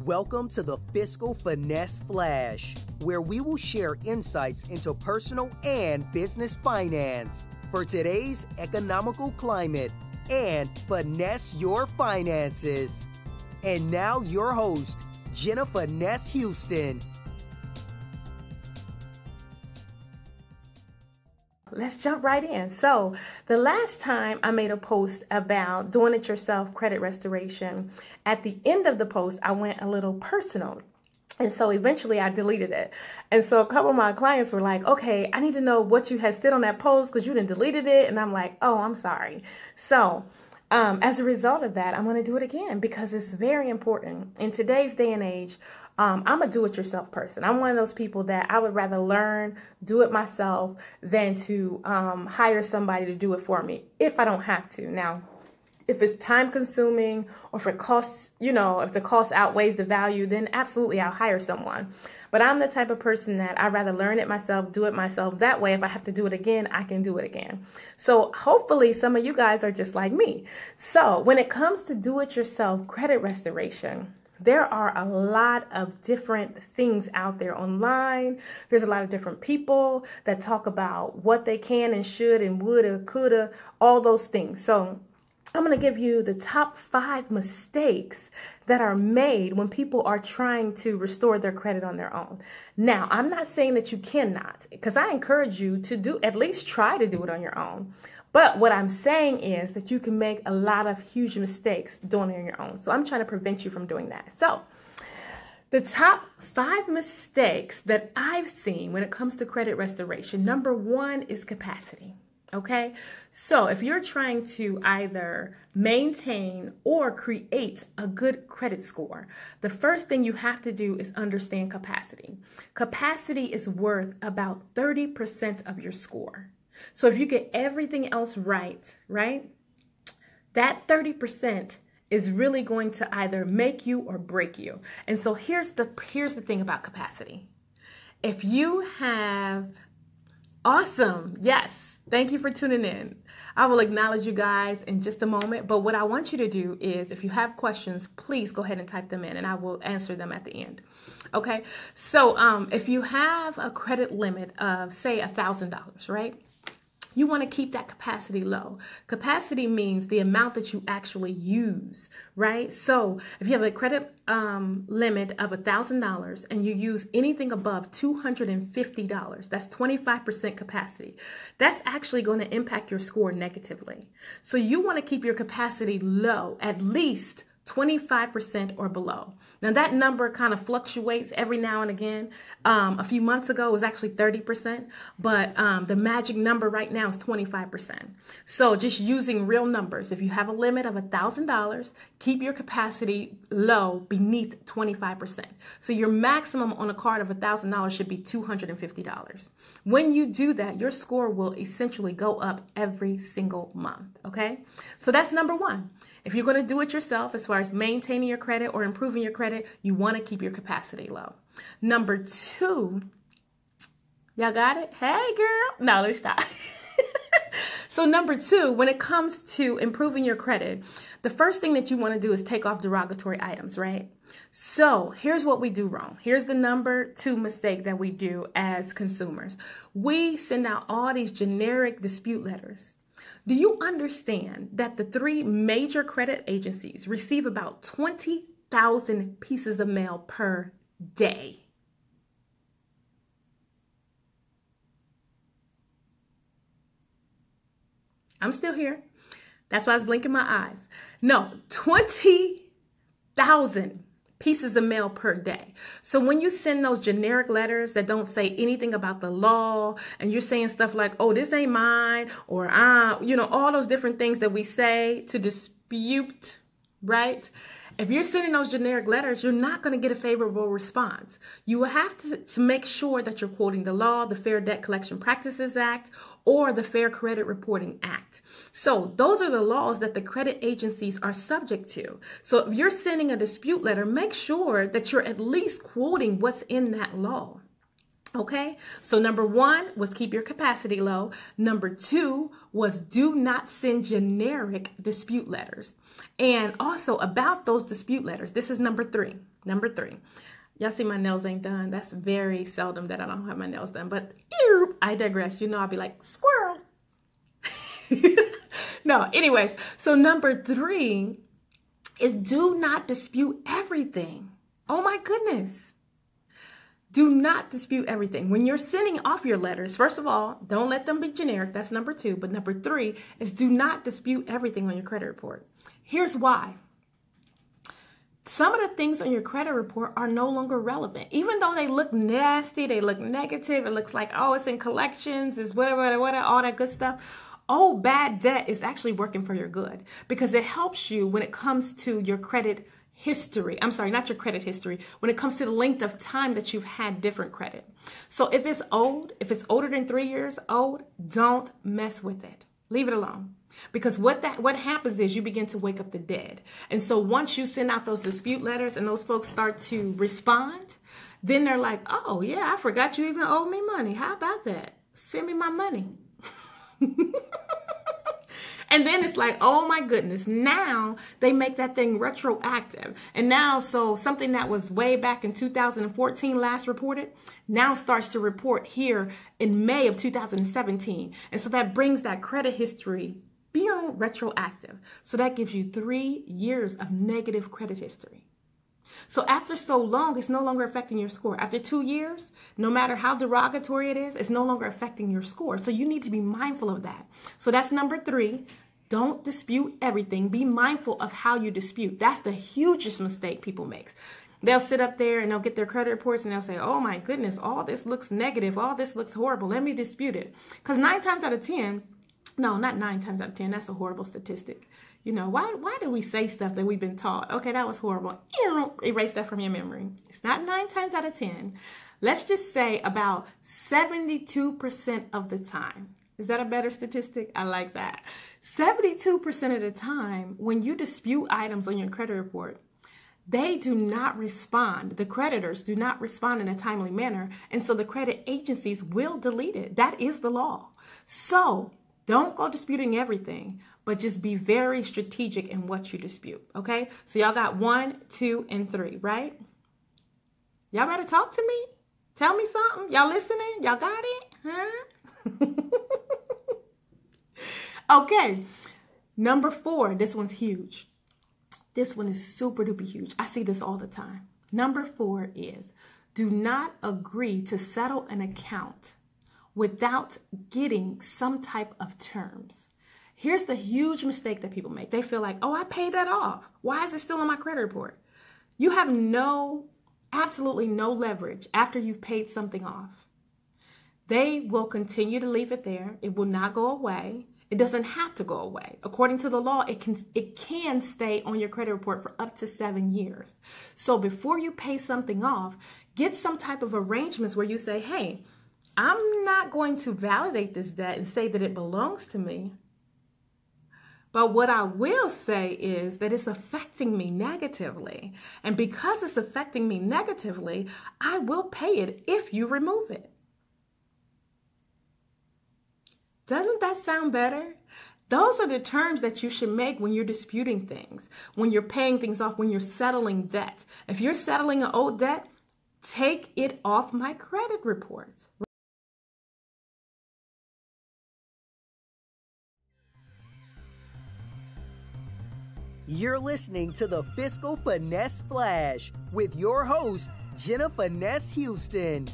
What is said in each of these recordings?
Welcome to the Fiscal Finesse Flash, where we will share insights into personal and business finance for today's economical climate and finesse your finances. And now your host, Jenna Finesse Houston. Let's jump right in. So the last time I made a post about doing it yourself credit restoration, at the end of the post, I went a little personal. And so eventually I deleted it. And so a couple of my clients were like, okay, I need to know what you had said on that post because you didn't deleted it. And I'm like, oh, I'm sorry. So as a result of that, I'm going to do it again because it's very important. In today's day and age, I'm a do-it-yourself person. I'm one of those people that I would rather learn, do it myself, than to hire somebody to do it for me if I don't have to. Now, if it's time-consuming or if it costs, if the cost outweighs the value, then absolutely I'll hire someone. But I'm the type of person that I'd rather learn it myself, do it myself. That way, if I have to do it again, I can do it again. So hopefully some of you guys are just like me. So when it comes to do-it-yourself credit restoration, there are a lot of different things out there online. There's a lot of different people that talk about what they can and should and woulda, coulda, all those things. So I'm going to give you the top 5 mistakes that are made when people are trying to restore their credit on their own. Now, I'm not saying that you cannot, because I encourage you to at least try to do it on your own. But what I'm saying is that you can make a lot of huge mistakes doing it on your own. So I'm trying to prevent you from doing that. So the top 5 mistakes that I've seen when it comes to credit restoration, number 1 is capacity. Okay, so if you're trying to either maintain or create a good credit score, the first thing you have to do is understand capacity. Capacity is worth about 30% of your score. So if you get everything else right, that 30% is really going to either make you or break you. And so here's the thing about capacity. If you have awesome, yes. Thank you for tuning in. I will acknowledge you guys in just a moment, but what I want you to do is if you have questions, please go ahead and type them in and I will answer them at the end. Okay, so if you have a credit limit of, say, $1,000, right? You want to keep that capacity low. Capacity means the amount that you actually use, right? So if you have a credit limit of $1,000 and you use anything above $250, that's 25% capacity. That's actually going to impact your score negatively. So you want to keep your capacity low, at least 25% or below. Now that number kind of fluctuates every now and again. A few months ago it was actually 30%, but the magic number right now is 25%. So just using real numbers, if you have a limit of $1,000, keep your capacity low beneath 25%. So your maximum on a card of $1,000 should be $250. When you do that, your score will essentially go up every single month, okay? So that's number 1. If you're going to do it yourself, as far as maintaining your credit or improving your credit, you want to keep your capacity low. Number 2, y'all got it? Hey, girl. No, let me stop. So number 2, when it comes to improving your credit, the first thing that you want to do is take off derogatory items, right? So here's what we do wrong. Here's the number 2 mistake that we do as consumers. We send out all these generic dispute letters. Do you understand that the 3 major credit agencies receive about 20,000 pieces of mail per day? I'm still here. That's why I was blinking my eyes. No, 20,000 pieces of mail per day. So when you send those generic letters that don't say anything about the law and you're saying stuff like, oh, this ain't mine, or, all those different things that we say to dispute, right? If you're sending those generic letters, you're not going to get a favorable response. You will have to make sure that you're quoting the law, the Fair Debt Collection Practices Act, or the Fair Credit Reporting Act. So those are the laws that the credit agencies are subject to. So if you're sending a dispute letter, make sure that you're at least quoting what's in that law. Okay, so number 1 was keep your capacity low. Number 2 was do not send generic dispute letters. And also about those dispute letters, this is number 3. Number 3. Y'all see my nails ain't done. That's very seldom that I don't have my nails done. But I digress. You know, I'll be like, squirrel. No, anyways. So number 3 is do not dispute everything. Oh my goodness. Do not dispute everything. When you're sending off your letters, first of all, don't let them be generic. That's number 2. But number 3 is do not dispute everything on your credit report. Here's why. Some of the things on your credit report are no longer relevant. Even though they look nasty, they look negative, it looks like, oh, it's in collections, it's whatever, all that good stuff. Oh, bad debt is actually working for your good because it helps you when it comes to your credit history. I'm sorry, not your credit history. When it comes to the length of time that you've had different credit. So if it's old, if it's older than 3 years old, don't mess with it. Leave it alone. Because what happens is you begin to wake up the dead. And so once you send out those dispute letters and those folks start to respond, then they're like, oh yeah, I forgot you even owed me money. How about that? Send me my money. And then it's like, oh my goodness, now they make that thing retroactive. And now, so something that was way back in 2014 last reported, now starts to report here in May of 2017. And so that brings that credit history beyond retroactive. So that gives you 3 years of negative credit history. So after so long, it's no longer affecting your score. After 2 years, no matter how derogatory it is, it's no longer affecting your score. So you need to be mindful of that. So that's number 3. Don't dispute everything. Be mindful of how you dispute. That's the hugest mistake people make. They'll sit up there and they'll get their credit reports and they'll say, oh my goodness, all this looks negative. All this looks horrible. Let me dispute it. Because 9 times out of 10, no, not 9 times out of 10. That's a horrible statistic. You know, why do we say stuff that we've been taught? Okay, that was horrible. Erase that from your memory. It's not 9 times out of 10. Let's just say about 72% of the time. Is that a better statistic? I like that. 72% of the time, when you dispute items on your credit report, they do not respond. The creditors do not respond in a timely manner. And so the credit agencies will delete it. That is the law. So don't go disputing everything, but just be very strategic in what you dispute. Okay? So y'all got 1, 2, and 3, right? Y'all better talk to me. Tell me something. Y'all listening? Y'all got it? Huh? Okay. Number 4. This one's huge. This one is super duper huge. I see this all the time. Number 4 is do not agree to settle an account without getting some type of terms. Here's the huge mistake that people make. They feel like, oh, I paid that off. Why is it still on my credit report? You have absolutely no leverage after you've paid something off. They will continue to leave it there. It will not go away. It doesn't have to go away. According to the law, it can stay on your credit report for up to 7 years. So before you pay something off, get some type of arrangements where you say, hey, I'm not going to validate this debt and say that it belongs to me. But what I will say is that it's affecting me negatively. And because it's affecting me negatively, I will pay it if you remove it. Doesn't that sound better? Those are the terms that you should make when you're disputing things, when you're paying things off, when you're settling debt. If you're settling an old debt, take it off my credit report. You're listening to the Fiscal Finesse Flash with your host, Jenna Finesse Houston.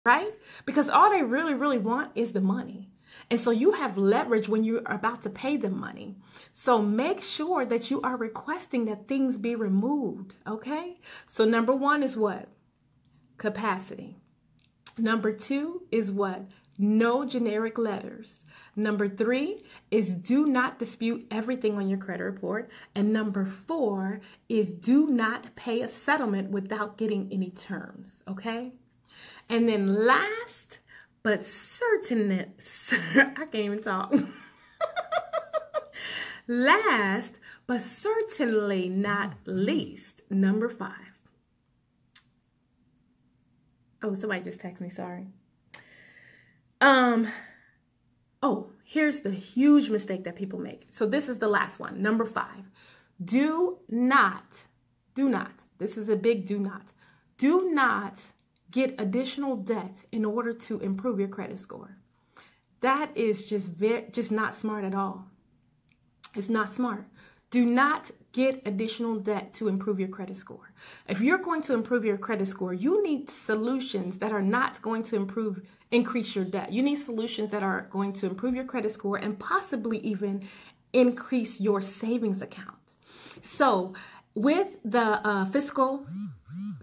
Right? Because all they really, really want is the money. And so you have leverage when you're about to pay them money. So make sure that you are requesting that things be removed. Okay? So number 1 is what? Capacity. Number 2 is what? No generic letters. Number 3 is do not dispute everything on your credit report. And number 4 is do not pay a settlement without getting any terms. Okay? And then last, but certainly, I can't even talk. Last, but certainly not least, number 5. Oh, somebody just texted me, sorry. Here's the huge mistake that people make. So this is the last one, number 5. Do not, this is a big do not get additional debt in order to improve your credit score. That is just not smart at all. It's not smart. Do not get additional debt to improve your credit score. If you're going to improve your credit score, you need solutions that are not going to increase your debt. You need solutions that are going to improve your credit score and possibly even increase your savings account. So with the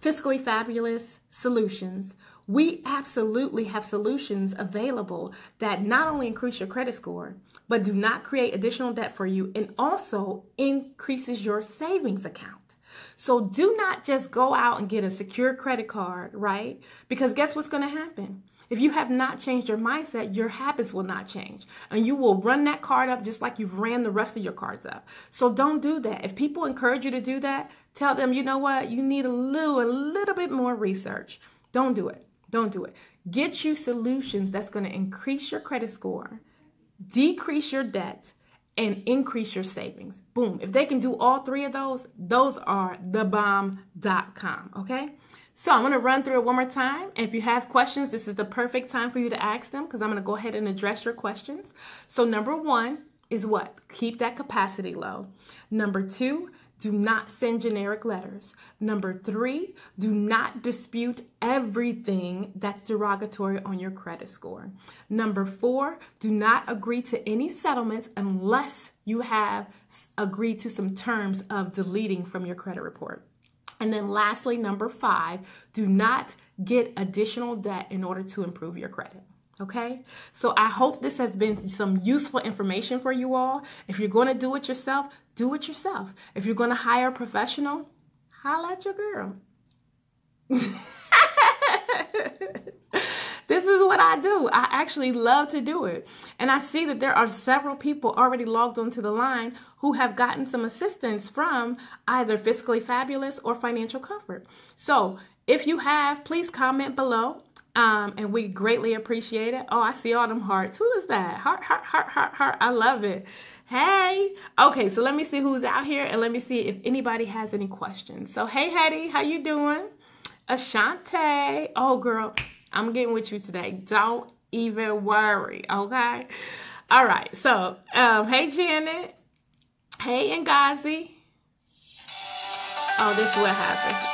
Fiscally Fabulous solutions, we absolutely have solutions available that not only increase your credit score, but do not create additional debt for you and also increases your savings account. So do not just go out and get a secure credit card, right? Because guess what's going to happen? If you have not changed your mindset, your habits will not change. And you will run that card up just like you've ran the rest of your cards up. So don't do that. If people encourage you to do that, tell them, you know what? You need a little bit more research. Don't do it. Don't do it. Get you solutions that's going to increase your credit score, decrease your debt, and increase your savings. Boom. If they can do all 3 of those are thebomb.com. Okay? So I'm going to run through it one more time. And if you have questions, this is the perfect time for you to ask them because I'm going to go ahead and address your questions. So number 1 is what? Keep that capacity low. Number 2, do not send generic letters. Number 3, do not dispute everything that's derogatory on your credit score. Number 4, do not agree to any settlements unless you have agreed to some terms of deleting from your credit report. And then lastly, number 5, do not get additional debt in order to improve your credit. Okay, so I hope this has been some useful information for you all. If you're going to do it yourself, do it yourself. If you're going to hire a professional, holla at your girl. This is what I do. I actually love to do it. And I see that there are several people already logged onto the line who have gotten some assistance from either Fiscally Fabulous or Financial Comfort. So if you have, please comment below. And we greatly appreciate it. Oh, I see all them hearts. Who is that? Heart, heart, heart, heart, heart. I love it. Hey. Okay, so let me see who's out here and let me see if anybody has any questions. So, hey, Hetty, how you doing? Ashante. Oh, girl, I'm getting with you today. Don't even worry, okay? All right, so, hey, Janet. Hey, Ngazi. Oh, this is what happened.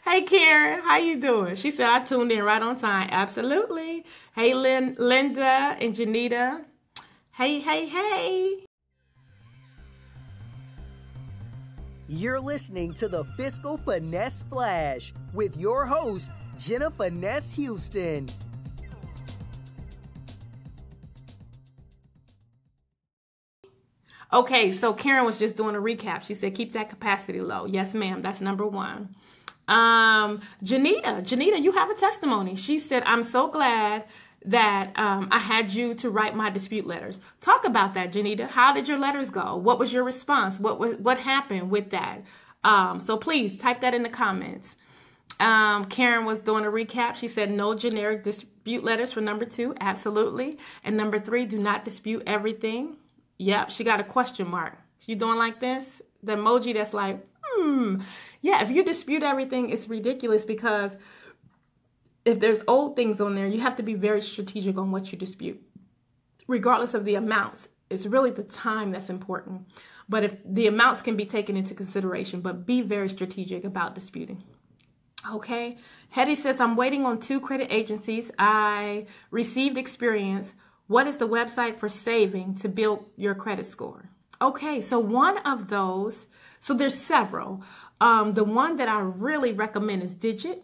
Hey, Karen, how you doing? She said, I tuned in right on time. Absolutely. Hey, Linda and Janita. Hey, hey, hey. You're listening to the Fiscal Finesse Flash with your host, Jenna Finesse Houston. Okay, so Karen was just doing a recap. She said, keep that capacity low. Yes, ma'am. That's number 1. Janita, you have a testimony. She said, I'm so glad that I had you to write my dispute letters. Talk about that, Janita. How did your letters go? What was your response? What happened with that? So please type that in the comments. Karen was doing a recap. She said no generic dispute letters for number 2. Absolutely. And number 3, do not dispute everything. Yep, she got a question mark. You doing like this? The emoji that's like, yeah, if you dispute everything, it's ridiculous because if there's old things on there, you have to be very strategic on what you dispute. Regardless of the amounts, it's really the time that's important. But if the amounts can be taken into consideration, but be very strategic about disputing. Okay. Hetty says, I'm waiting on 2 credit agencies. I received experience. What is the website for saving to build your credit score? Okay, so one of those, so there's several. The one that I really recommend is Digit.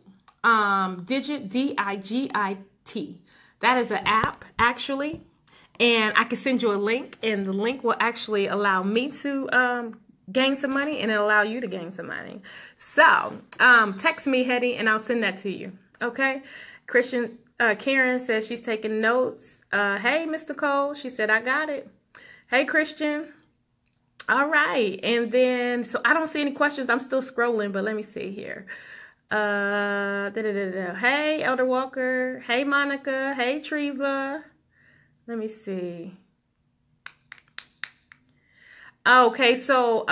Digit, D-I-G-I-T. That is an app, actually. And I can send you a link, and the link will actually allow me to gain some money, and it'll allow you to gain some money. So, text me, Hetty, and I'll send that to you. Okay? Karen says she's taking notes. Hey, Mr. Cole. She said, I got it. Hey, Christian. All right. And then, so I don't see any questions. I'm still scrolling, but let me see here. Hey, Elder Walker. Hey, Monica. Hey, Treva. Let me see. Okay, so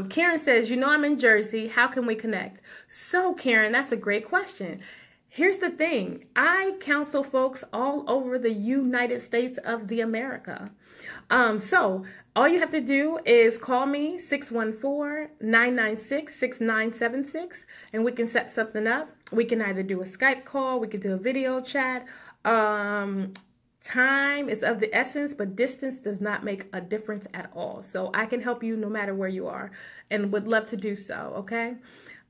Karen says, I'm in Jersey. How can we connect? So, Karen, that's a great question. Here's the thing. I counsel folks all over the United States of the America. So all you have to do is call me 614-996-6976, and we can set something up. We can either do a Skype call, we could do a video chat. Time is of the essence, but distance does not make a difference at all. So I can help you no matter where you are, and would love to do so, okay?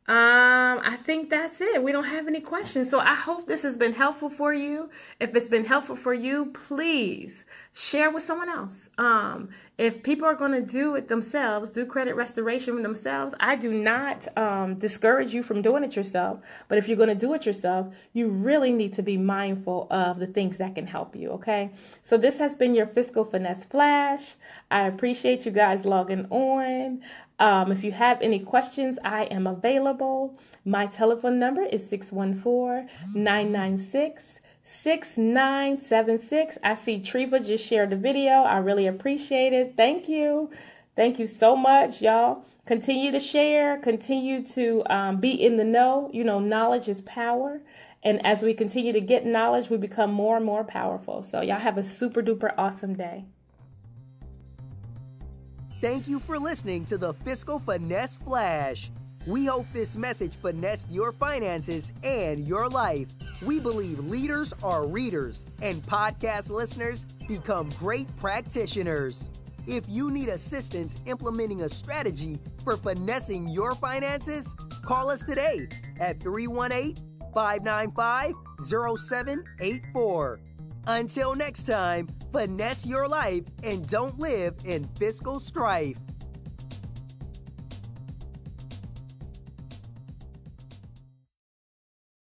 I think that's it. We don't have any questions. So I hope this has been helpful for you. If it's been helpful for you, please share with someone else. If people are going to do it themselves, do credit restoration themselves, I do not discourage you from doing it yourself. But if you're going to do it yourself, you really need to be mindful of the things that can help you. Okay. So this has been your Fiscal Finesse Flash. I appreciate you guys logging on. If you have any questions, I am available. My telephone number is 614-996-6976. I see Treva just shared the video. I really appreciate it. Thank you. Thank you so much, y'all. Continue to share. Continue to be in the know. Knowledge is power. And as we continue to get knowledge, we become more and more powerful. So y'all have a super duper awesome day. Thank you for listening to the Fiscal Finesse Flash. We hope this message finessed your finances and your life. We believe leaders are readers, and podcast listeners become great practitioners. If you need assistance implementing a strategy for finessing your finances, call us today at 318-595-0784. Until next time, finesse your life and don't live in fiscal strife.